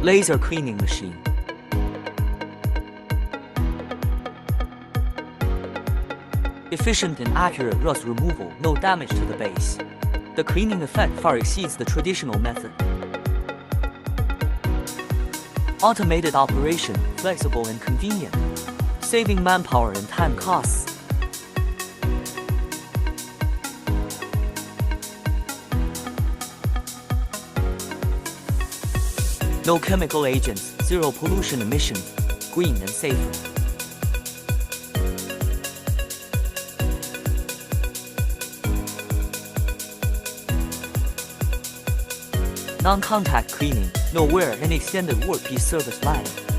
Laser cleaning machine. Efficient and accurate rust removal, no damage to the base. The cleaning effect far exceeds the traditional method. Automated operation, flexible and convenient, saving manpower and time costs. No chemical agents, zero pollution emissions, green and safer. Non-contact cleaning, no wear and extended workpiece service life.